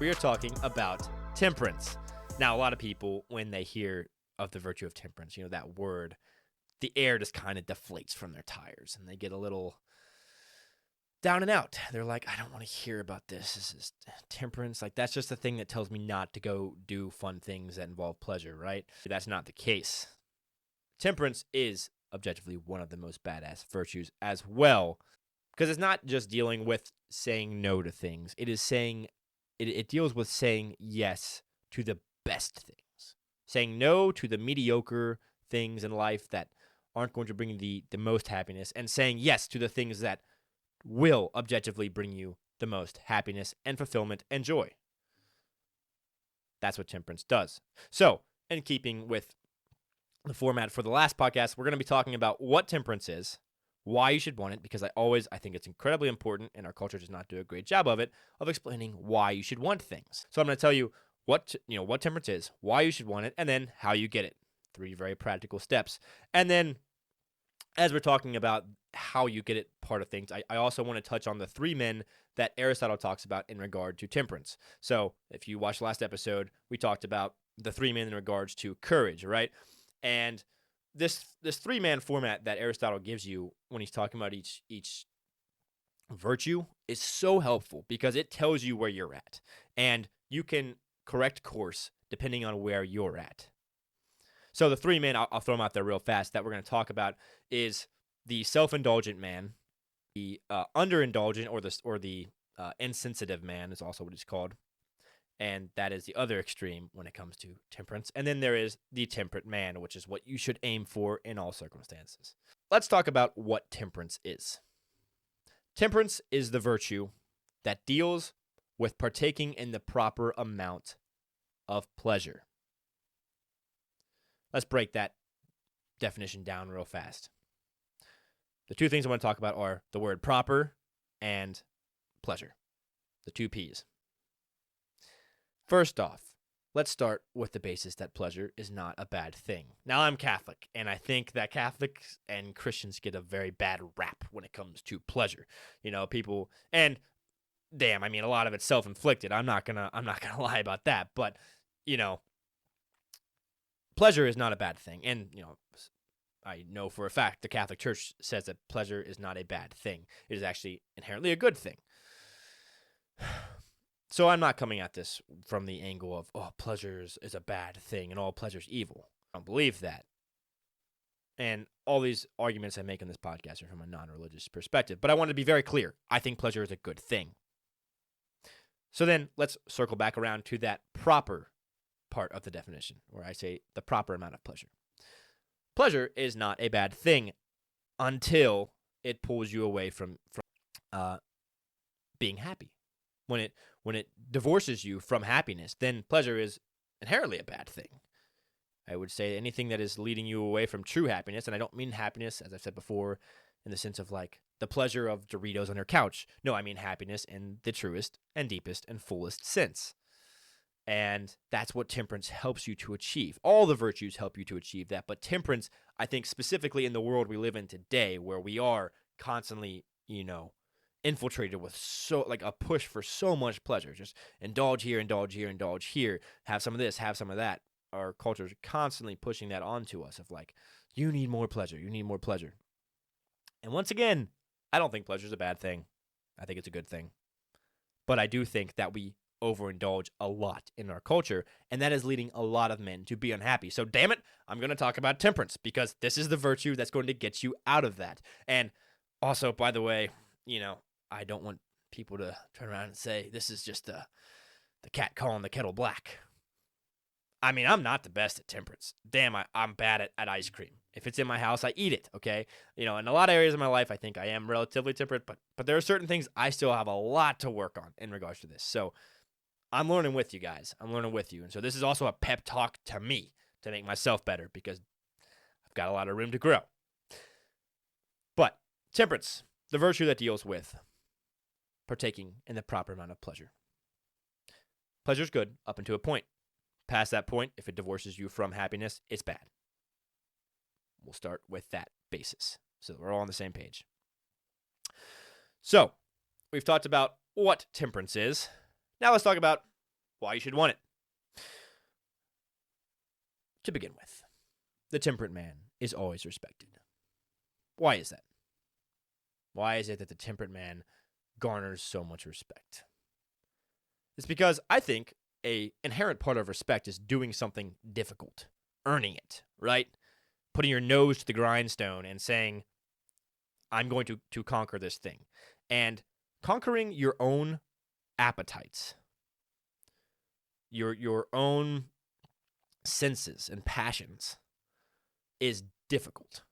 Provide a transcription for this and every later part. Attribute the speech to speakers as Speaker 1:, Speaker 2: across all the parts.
Speaker 1: we are talking about temperance. Now, a lot of people, when they hear of the virtue of temperance, that word, the air just kind of deflates from their tires and they get a little down and out. They're like, I don't want to hear about this. This is temperance. Like, that's just a thing that tells me not to go do fun things that involve pleasure, right? That's not the case. Temperance is objectively one of the most badass virtues as well, because it's not just dealing with saying no to things. It is saying, it deals with saying yes to the best things, saying no to the mediocre things in life that aren't going to bring you the most happiness, and saying yes to the things that will objectively bring you the most happiness and fulfillment and joy. That's what temperance does. So, in keeping with the format for the last podcast, we're going to be talking about what temperance is, why you should want it, because I think it's incredibly important, and our culture does not do a great job of it, of explaining why you should want things. So I'm going to tell you what temperance is, why you should want it, and then how you get it. 3 very practical steps. And then, as we're talking about how you get it part of things, I also want to touch on the 3 men that Aristotle talks about in regard to temperance. So if you watched the last episode, we talked about the 3 men in regards to courage, right? And this 3-man format that Aristotle gives you when he's talking about each virtue is so helpful, because it tells you where you're at, and you can correct course depending on where you're at. So the 3 men, I'll throw them out there real fast, that we're going to talk about is the self-indulgent man, the underindulgent or the insensitive man is also what it's called, and that is the other extreme when it comes to temperance. And then there is the temperate man, which is what you should aim for in all circumstances. Let's talk about what temperance is. Temperance is the virtue that deals with partaking in the proper amount of pleasure. Let's break that definition down real fast. The 2 things I want to talk about are the word proper and pleasure, the 2 P's. First off, let's start with the basis that pleasure is not a bad thing. Now, I'm Catholic, and I think that Catholics and Christians get a very bad rap when it comes to pleasure. People, and damn, a lot of it's self-inflicted. I'm not gonna lie about that, but pleasure is not a bad thing, and I know for a fact the Catholic Church says that pleasure is not a bad thing. It is actually inherently a good thing. So I'm not coming at this from the angle of, pleasure is a bad thing and all pleasure is evil. I don't believe that. And all these arguments I make in this podcast are from a non-religious perspective. But I want to be very clear. I think pleasure is a good thing. So then let's circle back around to that proper part of the definition, where I say the proper amount of pleasure. Pleasure is not a bad thing until it pulls you away from being happy. When it divorces you from happiness, then pleasure is inherently a bad thing. I would say anything that is leading you away from true happiness, and I don't mean happiness, as I've said before, in the sense of like the pleasure of Doritos on your couch. No, I mean happiness in the truest and deepest and fullest sense. And that's what temperance helps you to achieve. All the virtues help you to achieve that, but temperance, I think specifically in the world we live in today, where we are constantly, infiltrated with a push for so much pleasure. Just indulge here, have some of this, have some of that. Our culture is constantly pushing that onto us of like, you need more pleasure. And once again, I don't think pleasure is a bad thing. I think it's a good thing. But I do think that we overindulge a lot in our culture, and that is leading a lot of men to be unhappy. So damn it, I'm going to talk about temperance, because this is the virtue that's going to get you out of that. And also, by the way, I don't want people to turn around and say this is just the cat calling the kettle black. I'm not the best at temperance. Damn, I'm bad at ice cream. If it's in my house, I eat it, okay? In a lot of areas of my life, I think I am relatively temperate, but there are certain things I still have a lot to work on in regards to this. So I'm learning with you guys. I'm learning with you. And so this is also a pep talk to me to make myself better, because I've got a lot of room to grow. But temperance, the virtue that deals with partaking in the proper amount of pleasure. Pleasure's good up until a point. Past that point, if it divorces you from happiness, it's bad. We'll start with that basis, so we're all on the same page. So, we've talked about what temperance is. Now let's talk about why you should want it. To begin with, the temperate man is always respected. Why is that? Why is it that the temperate man garners so much respect? It's because I think an inherent part of respect is doing something difficult, earning it, right? Putting your nose to the grindstone and saying, I'm going to conquer this thing. And conquering your own appetites, your own senses and passions is difficult,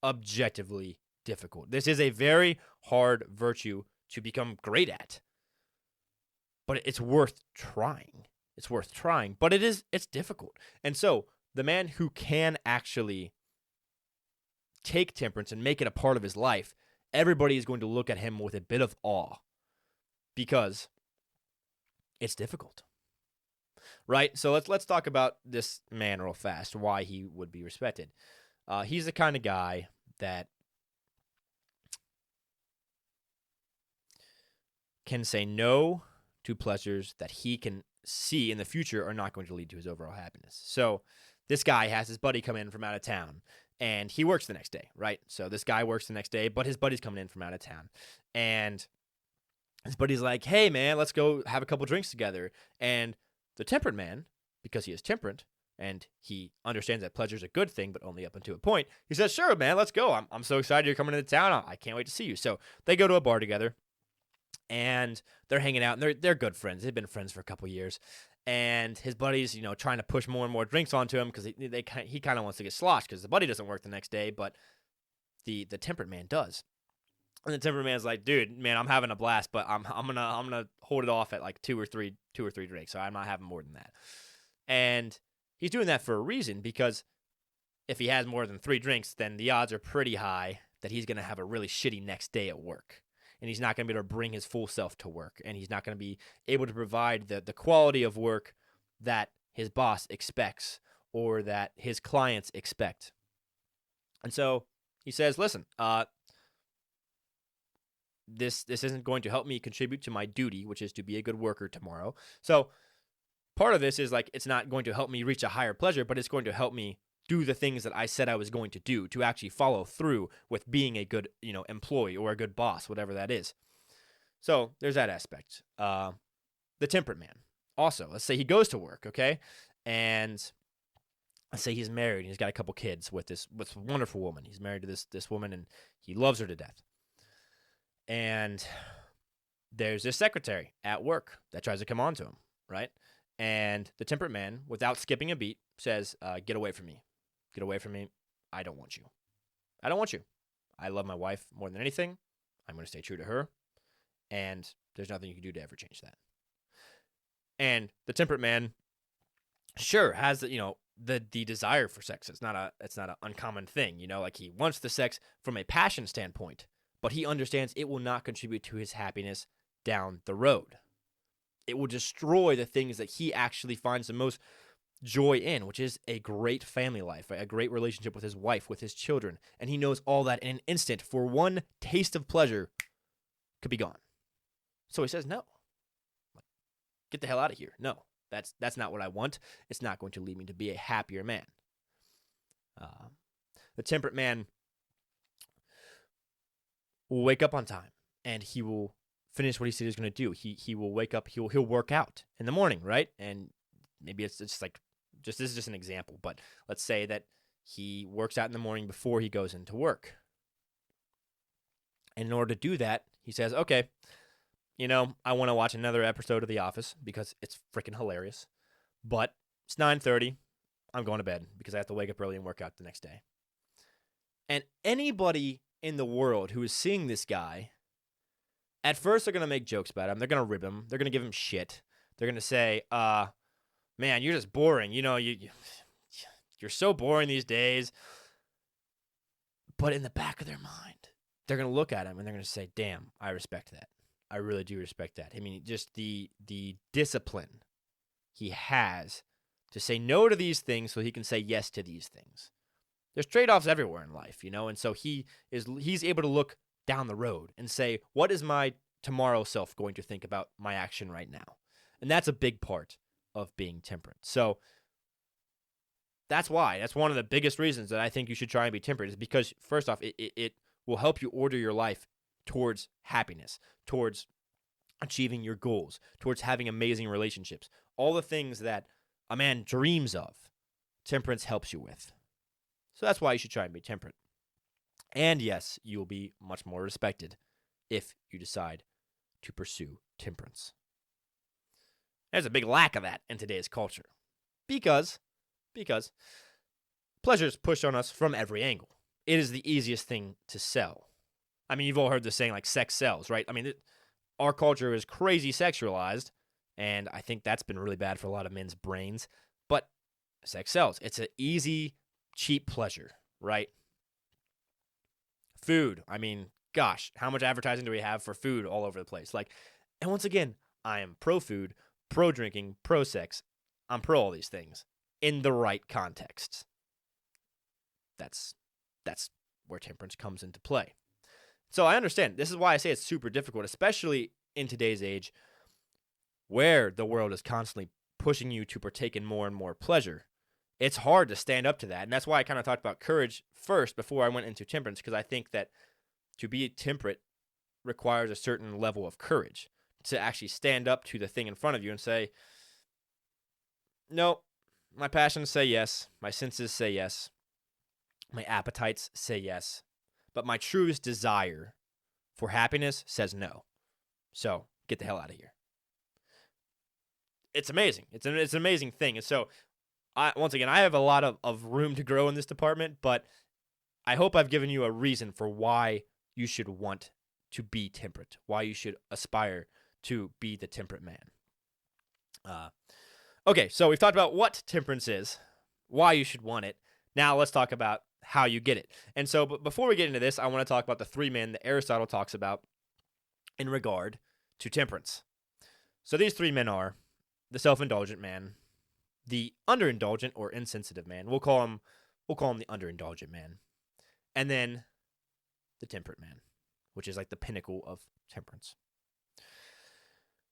Speaker 1: objectively difficult. This is a very hard virtue to become great at, but it's worth trying. It's worth trying, but it's difficult. And so the man who can actually take temperance and make it a part of his life, everybody is going to look at him with a bit of awe because it's difficult. Right? So let's talk about this man real fast, why he would be respected. He's the kind of guy that can say no to pleasures that he can see in the future are not going to lead to his overall happiness. So this guy has his buddy come in from out of town, and he works the next day, right? So this guy works the next day, but his buddy's coming in from out of town. And his buddy's like, hey, man, let's go have a couple drinks together. And the temperate man, because he is temperate, and he understands that pleasure is a good thing, but only up until a point, he says, sure, man, let's go. I'm so excited you're coming into town. I can't wait to see you. So they go to a bar together, and they're hanging out, and they're good friends. They've been friends for a couple years. And his buddy's, trying to push more and more drinks onto him because he kind of wants to get sloshed because the buddy doesn't work the next day, but the temperate man does. And the temperate man's like, dude, man, I'm having a blast, but I'm gonna hold it off at like two or three drinks. So I'm not having more than that. And he's doing that for a reason, because if he has more than 3 drinks, then the odds are pretty high that he's gonna have a really shitty next day at work. And he's not going to be able to bring his full self to work. And he's not going to be able to provide the quality of work that his boss expects or that his clients expect. And so he says, listen, this isn't going to help me contribute to my duty, which is to be a good worker tomorrow. So part of this is like, it's not going to help me reach a higher pleasure, but it's going to help me do the things that I said I was going to do, to actually follow through with being a good, employee or a good boss, whatever that is. So there's that aspect. The temperate man. Also, let's say he goes to work, okay? And let's say he's married and he's got a couple kids with a wonderful woman. He's married to this woman and he loves her to death. And there's this secretary at work that tries to come on to him, right? And the temperate man, without skipping a beat, says, get away from me. Get away from me. I don't want you. I don't want you. I love my wife more than anything. I'm going to stay true to her. And there's nothing you can do to ever change that. And the temperate man, sure, has the desire for sex. It's not an uncommon thing. Like he wants the sex from a passion standpoint, but he understands it will not contribute to his happiness down the road. It will destroy the things that he actually finds the most joy in, which is a great family life, a great relationship with his wife, with his children. And he knows all that in an instant, for one taste of pleasure, could be gone. So he says, no. Get the hell out of here. No, that's not what I want. It's not going to lead me to be a happier man. The temperate man will wake up on time, and he will finish what he said he was going to do. He will wake up, he'll work out in the morning, right? And maybe it's just like, this is just an example, but let's say that he works out in the morning before he goes into work. And in order to do that, he says, okay, I want to watch another episode of The Office because it's freaking hilarious. But it's 9:30. I'm going to bed because I have to wake up early and work out the next day. And anybody in the world who is seeing this guy, at first they're going to make jokes about him. They're going to rib him. They're going to give him shit. They're going to say, man, you're just boring. You're so boring these days. But in the back of their mind, they're going to look at him and they're going to say, damn, I respect that. I really do respect that. I mean, just the discipline he has to say no to these things so he can say yes to these things. There's trade-offs everywhere in life, and so he's able to look down the road and say, what is my tomorrow self going to think about my action right now? And that's a big part of being temperate. So that's why. That's one of the biggest reasons that I think you should try and be temperate, is because, first off, it will help you order your life towards happiness, towards achieving your goals, towards having amazing relationships. All the things that a man dreams of, temperance helps you with. So that's why you should try and be temperate. And yes, you will be much more respected if you decide to pursue temperance. There's a big lack of that in today's culture because pleasure is pushed on us from every angle. It is the easiest thing to sell. I mean, you've all heard the saying, like, sex sells, right? I mean, our culture is crazy sexualized, and I think that's been really bad for a lot of men's brains. But sex sells. It's an easy, cheap pleasure, right? Food. I mean, gosh, how much advertising do we have for food all over the place? Like, and once again, I am pro food, pro drinking, pro sex. I'm pro all these things in the right contexts. That's where temperance comes into play. So I understand. This is why I say it's super difficult, especially in today's age where the world is constantly pushing you to partake in more and more pleasure. It's hard to stand up to that. And that's why I kind of talked about courage first before I went into temperance, because I think that to be temperate requires a certain level of courage to actually stand up to the thing in front of you and say, no, my passions say yes, my senses say yes, my appetites say yes, but my truest desire for happiness says no. So get the hell out of here. It's amazing. It's an amazing thing. And so, once again, I have a lot of room to grow in this department, but I hope I've given you a reason for why you should want to be temperate, why you should aspire to be the temperate man. Okay, so we've talked about what temperance is, why you should want it. Now let's talk about how you get it. And so, but before we get into this, I want to talk about the three men that Aristotle talks about in regard to temperance. So these three men are the self-indulgent man, the underindulgent or insensitive man. We'll call him the underindulgent man, and then the temperate man, which is like the pinnacle of temperance.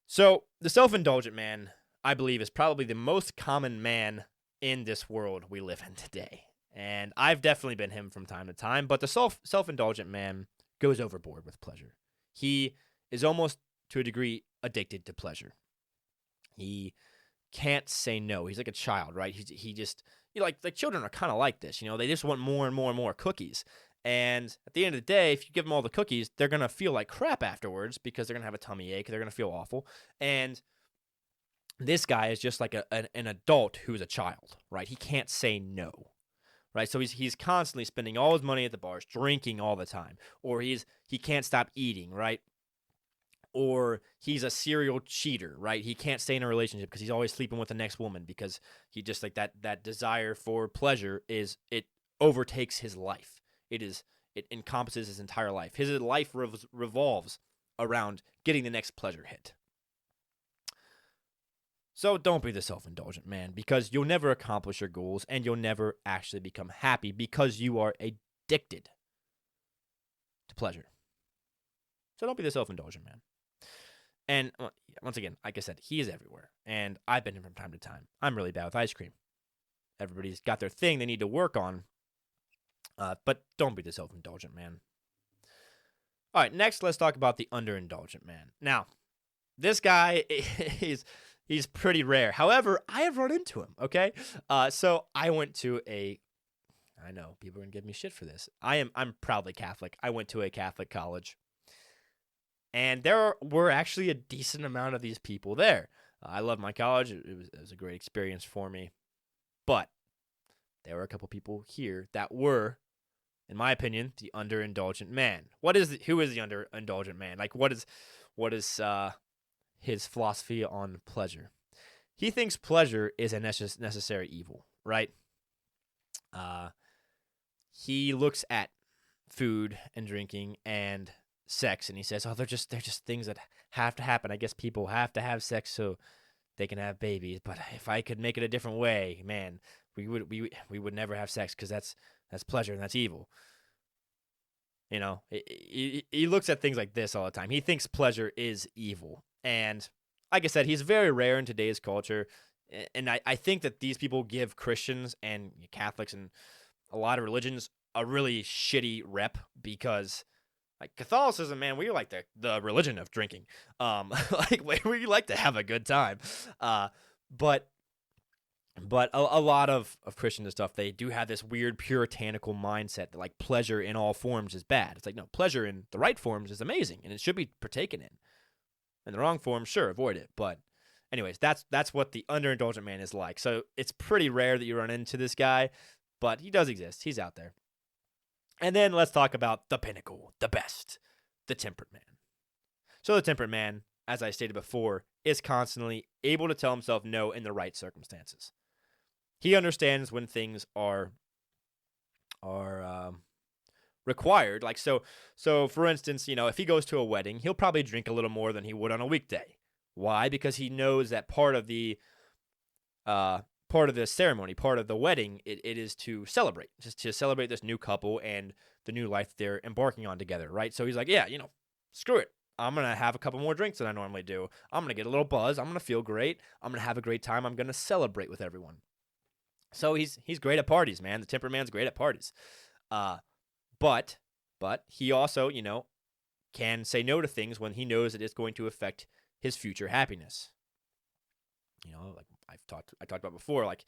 Speaker 1: So the self-indulgent man, I believe, is probably the most common man in this world we live in today. And I've definitely been him from time to time, but the self-indulgent man goes overboard with pleasure. He is almost, to a degree, addicted to pleasure. He can't say no. He's like a child, right? He just, like children are kind of like this, they just want more and more and more cookies. And at the end of the day, if you give them all the cookies, they're going to feel like crap afterwards because they're going to have a tummy ache. They're going to feel awful. And this guy is just like an adult who's a child, right? He can't say no, right? So he's constantly spending all his money at the bars, drinking all the time, or he can't stop eating, right? Or he's a serial cheater, right? He can't stay in a relationship because he's always sleeping with the next woman because he just like that desire for pleasure it overtakes his life. It encompasses his entire life. His life revolves around getting the next pleasure hit. So don't be the self-indulgent man, because you'll never accomplish your goals and you'll never actually become happy because you are addicted to pleasure. So don't be the self-indulgent man. And once again, like I said, he is everywhere. And I've been him from time to time. I'm really bad with ice cream. Everybody's got their thing they need to work on. But don't be the self-indulgent man. All right, next let's talk about the underindulgent man. Now, this guy he's pretty rare. However, I have run into him, okay? So I went to I know, people are going to give me shit for this. I'm proudly Catholic. I went to a Catholic college. And there were actually a decent amount of these people there. I love my college. It was a great experience for me. But there were a couple people here that were, in my opinion, the underindulgent man. Who is the underindulgent man? Like, what is his philosophy on pleasure? He thinks pleasure is a necessary evil, right? He looks at food and drinking and sex, and he says, "Oh, they're just things that have to happen. I guess people have to have sex so they can have babies. But if I could make it a different way, man, we would never have sex because that's pleasure and that's evil." He looks at things like this all the time. He thinks pleasure is evil, and like I said, he's very rare in today's culture. And I think that these people give Christians and Catholics and a lot of religions a really shitty rep because, like, Catholicism, man, we're like the religion of drinking. Like, we like to have a good time. But a lot of Christian stuff, they do have this weird puritanical mindset that, like, pleasure in all forms is bad. It's like, no, pleasure in the right forms is amazing, and it should be partaken in. In the wrong form, sure, avoid it. But anyways, that's what the underindulgent man is like. So it's pretty rare that you run into this guy, but he does exist. He's out there. And then let's talk about the pinnacle, the best, the temperate man. So the temperate man, as I stated before, is constantly able to tell himself no in the right circumstances. He understands when things are required. Like, so for instance, if he goes to a wedding, he'll probably drink a little more than he would on a weekday. Why? Because he knows that part of the ceremony, part of the wedding, it is to celebrate, just to celebrate this new couple and the new life they're embarking on together, right? So he's like, yeah, screw it. I'm going to have a couple more drinks than I normally do. I'm going to get a little buzz. I'm going to feel great. I'm going to have a great time. I'm going to celebrate with everyone. So he's great at parties, man. The temperate man's great at parties. But he also, can say no to things when he knows that it's going to affect his future happiness. Like I talked about before, like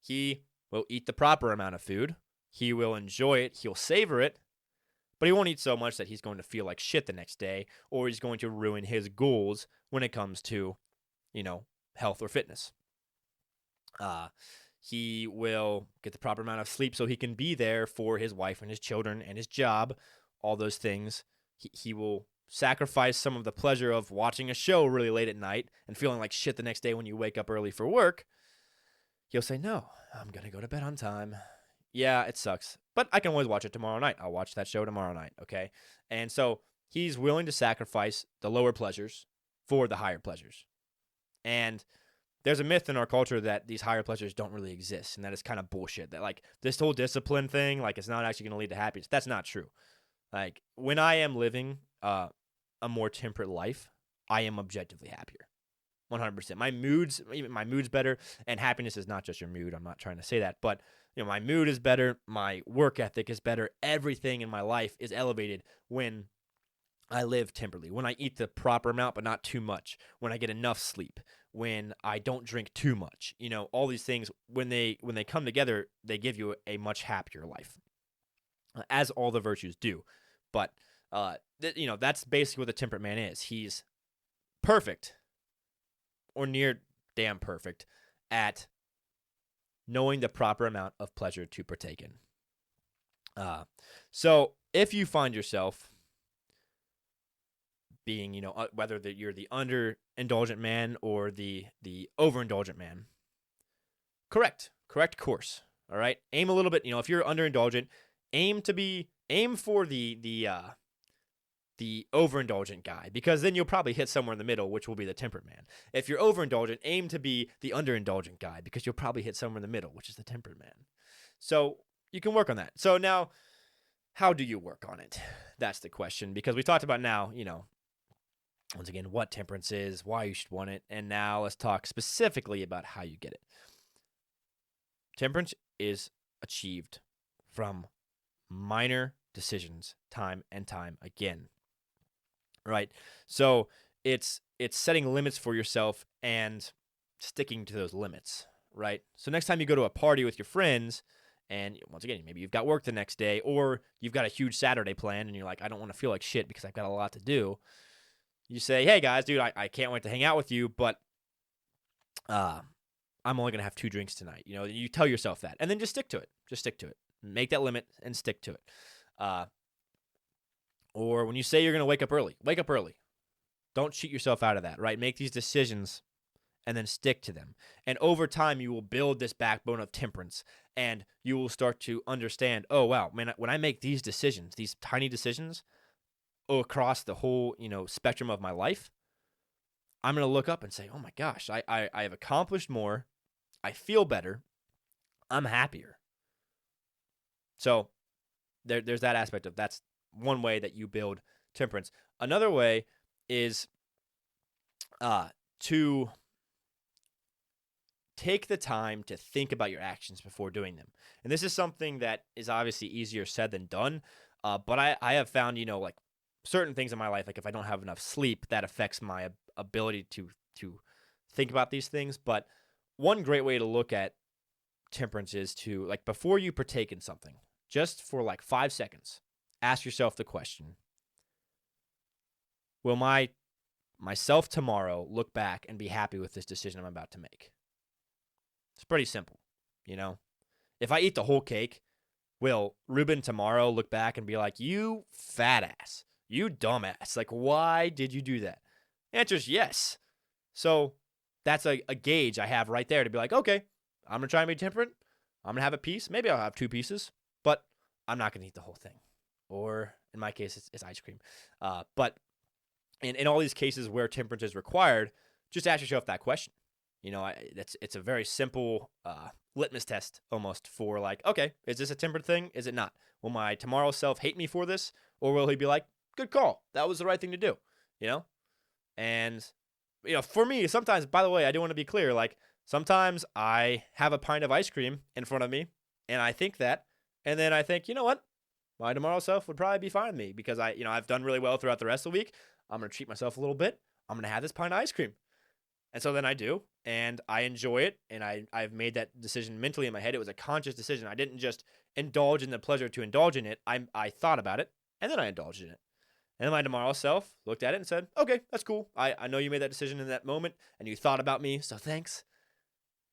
Speaker 1: he will eat the proper amount of food. He will enjoy it. He'll savor it, but he won't eat so much that he's going to feel like shit the next day, or he's going to ruin his goals when it comes to, health or fitness. He will get the proper amount of sleep so he can be there for his wife and his children and his job, all those things. He will sacrifice some of the pleasure of watching a show really late at night and feeling like shit the next day when you wake up early for work. He'll say, no, I'm going to go to bed on time. Yeah, it sucks, but I can always watch it tomorrow night. I'll watch that show tomorrow night, okay? And so he's willing to sacrifice the lower pleasures for the higher pleasures. And there's a myth in our culture that these higher pleasures don't really exist, and that is kind of bullshit. That, like, this whole discipline thing, like, it's not actually going to lead to happiness. That's not true. Like, when I am living a more temperate life, I am objectively happier. 100%. My mood's better, and happiness is not just your mood. I'm not trying to say that, but my mood is better, my work ethic is better, everything in my life is elevated when I live temperately, when I eat the proper amount but not too much, when I get enough sleep, when I don't drink too much. All these things, when they come together, they give you a much happier life, as all the virtues do. But that's basically what the temperate man is. He's perfect, or near damn perfect, at knowing the proper amount of pleasure to partake in. So if you find yourself being, whether you're the underindulgent man or the overindulgent man, correct course. All right, aim a little bit. If you're underindulgent, aim for the overindulgent guy, because then you'll probably hit somewhere in the middle, which will be the temperate man. If you're overindulgent, aim to be the underindulgent guy, because you'll probably hit somewhere in the middle, which is the temperate man. So you can work on that. So now, how do you work on it? That's the question, because we talked about now, once again, what temperance is, why you should want it, and now let's talk specifically about how you get it. Temperance is achieved from minor decisions time and time again. Right? So it's setting limits for yourself and sticking to those limits, right? So next time you go to a party with your friends, and once again, maybe you've got work the next day, or you've got a huge Saturday planned, and you're like, I don't want to feel like shit because I've got a lot to do. You say, hey guys, dude, I can't wait to hang out with you, but I'm only going to have 2 drinks tonight. You tell yourself that, and then just stick to it. Make that limit and stick to it. Or when you say you're going to wake up early. Don't cheat yourself out of that, right? Make these decisions and then stick to them. And over time, you will build this backbone of temperance, and you will start to understand, oh, wow, man, when I make these decisions, these tiny decisions across the whole, spectrum of my life, I'm going to look up and say, oh my gosh, I have accomplished more. I feel better. I'm happier. So there's that aspect of that's one way that you build temperance. Another way is to take the time to think about your actions before doing them. And this is something that is obviously easier said than done. But I have found, like certain things in my life, like if I don't have enough sleep, that affects my ability to think about these things. But one great way to look at temperance is to, like, before you partake in something, just for like 5 seconds, ask yourself the question, will myself tomorrow look back and be happy with this decision I'm about to make? It's pretty simple, If I eat the whole cake, will Reuben tomorrow look back and be like, you fat ass, you dumbass, like, why did you do that? The answer is yes. So that's a gauge I have right there to be like, okay, I'm going to try and be temperate. I'm going to have a piece. Maybe I'll have 2 pieces, but I'm not going to eat the whole thing. Or in my case, it's ice cream. But in all these cases where temperance is required, just ask yourself that question. It's a very simple litmus test almost for like, okay, is this a temperate thing? Is it not? Will my tomorrow self hate me for this? Or will he be like, good call, that was the right thing to do, And, for me, sometimes, by the way, I do want to be clear, like, sometimes I have a pint of ice cream in front of me, and I think that, and then I think, you know what? My tomorrow self would probably be fine with me because I've done really well throughout the rest of the week. I'm going to treat myself a little bit. I'm going to have this pint of ice cream. And so then I do, and I enjoy it, and I've made that decision mentally in my head. It was a conscious decision. I didn't just indulge in the pleasure to indulge in it. I thought about it, and then I indulged in it. And then my tomorrow self looked at it and said, okay, that's cool. I know you made that decision in that moment, and you thought about me, so thanks.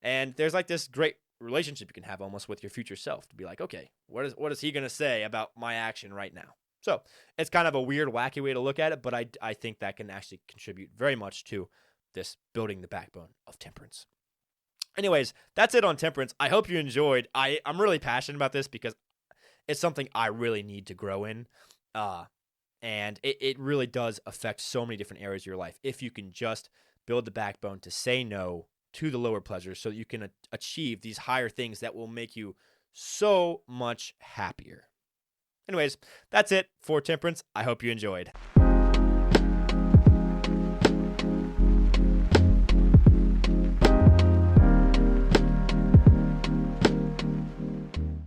Speaker 1: And there's like this great relationship you can have almost with your future self to be like, okay, what is he going to say about my action right now? So it's kind of a weird, wacky way to look at it, but I think that can actually contribute very much to this building the backbone of temperance. Anyways, that's it on temperance. I hope you enjoyed. I'm really passionate about this because it's something I really need to grow in. And it really does affect so many different areas of your life if you can just build the backbone to say no to the lower pleasures so that you can achieve these higher things that will make you so much happier. Anyways, that's it for temperance. I hope you enjoyed.